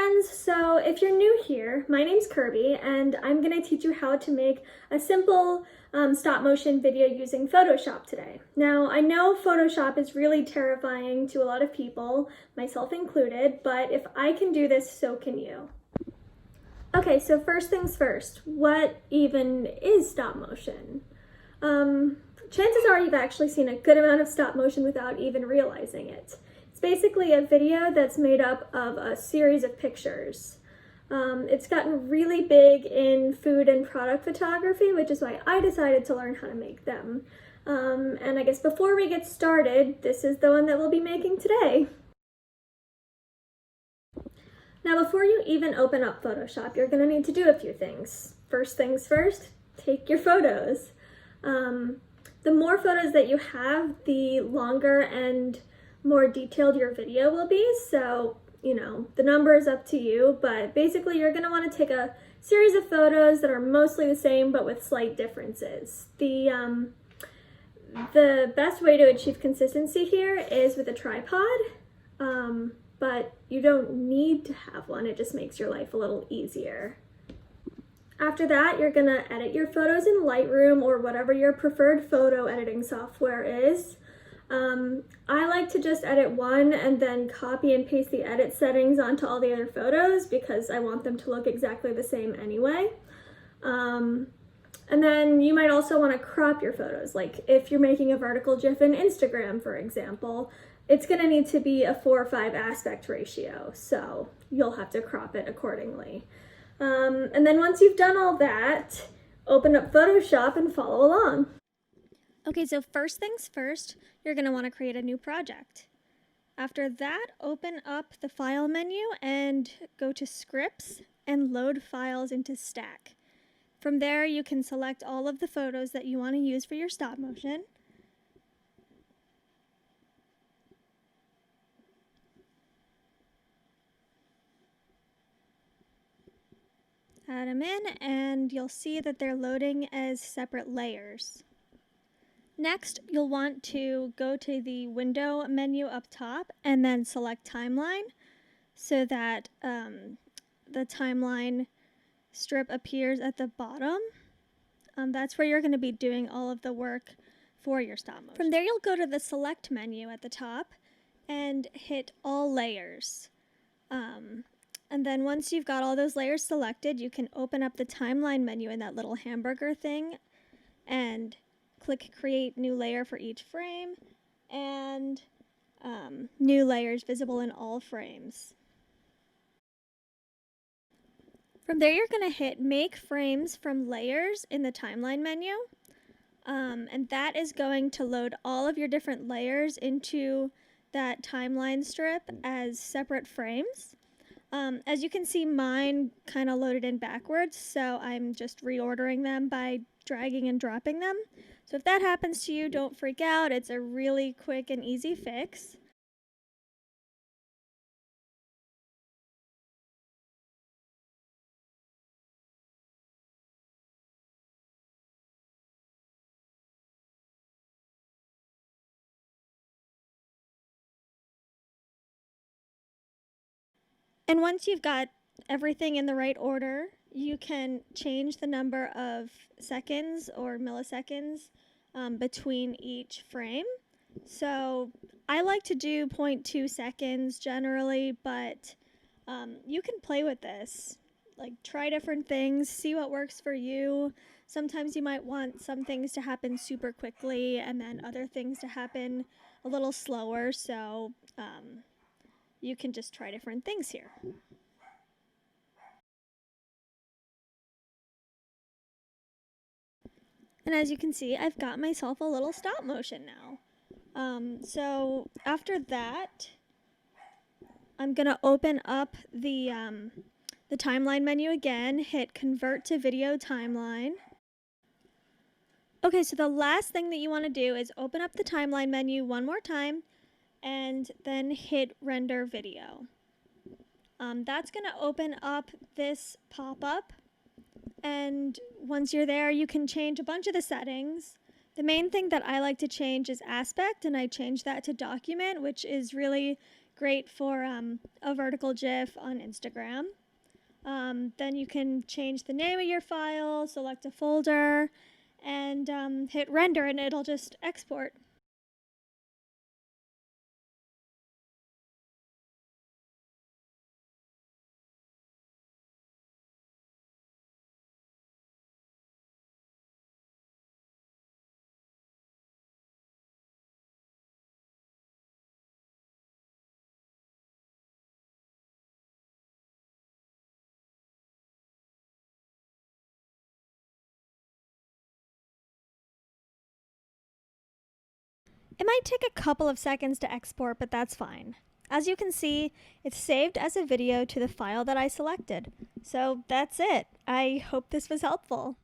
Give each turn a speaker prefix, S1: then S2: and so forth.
S1: friends, so if you're new here, my name's Kirby and I'm going to teach you how to make a simple stop motion video using Photoshop today. Now I know Photoshop is really terrifying to a lot of people, myself included, but if I can do this, so can you. Okay, so first things first, what even is stop motion? Chances are you've actually seen a good amount of stop motion without even realizing it. It's basically a video that's made up of a series of pictures. It's gotten really big in food and product photography, which is why I decided to learn how to make them. And I guess before we get started, this is the one that we'll be making today. Now before you even open up Photoshop, you're going to need to do a few things. First things first, take your photos. The more photos that you have, the longer and more detailed your video will be, so the number is up to you, but basically you're going to want to take a series of photos that are mostly the same but with slight differences. The best way to achieve consistency here is with a tripod, but you don't need to have one, it just makes your life a little easier. After that, you're going to edit your photos in Lightroom or whatever your preferred photo editing software is. I like to just edit one and then copy and paste the edit settings onto all the other photos because I want them to look exactly the same anyway. And then you might also want to crop your photos. Like if you're making a vertical GIF in Instagram, for example, it's going to need to be a 4:5 aspect ratio, so you'll have to crop it accordingly. And then once you've done all that, open up Photoshop and follow along. Okay, so first things first, you're going to want to create a new project. After that, open up the File menu and go to Scripts and load files into Stack. From there, you can select all of the photos that you want to use for your stop motion. Add them in, and you'll see that they're loading as separate layers. Next, you'll want to go to the Window menu up top and then select Timeline so that the timeline strip appears at the bottom. That's where you're going to be doing all of the work for your stop motion. From there, you'll go to the Select menu at the top and hit All Layers. And then once you've got all those layers selected, you can open up the Timeline menu in that little hamburger thing and click Create New Layer for each frame, and new layers visible in all frames. From there, you're going to hit Make Frames from Layers in the Timeline menu, and that is going to load all of your different layers into that timeline strip as separate frames. As you can see, mine kind of loaded in backwards, so I'm just reordering them by dragging and dropping them. So if that happens to you, don't freak out. It's a really quick and easy fix. And once you've got everything in the right order, you can change the number of seconds or milliseconds between each frame. So I like to do 0.2 seconds generally, but you can play with this. Like, try different things, see what works for you. Sometimes you might want some things to happen super quickly and then other things to happen a little slower, so you can just try different things here. And as you can see, I've got myself a little stop motion now. So after that, I'm going to open up the timeline menu again, hit Convert to Video Timeline. Okay, so the last thing that you want to do is open up the timeline menu one more time and then hit Render Video. That's going to open up this pop-up, and once you're there, you can change a bunch of the settings. The main thing that I like to change is aspect, and I change that to document, which is really Great for a vertical GIF on Instagram. Then you can change the name of your file, select a folder, and hit render, and it'll just export. It might take a couple of seconds to export, but that's fine. As you can see, it's saved as a video to the file that I selected. So that's it. I hope this was helpful.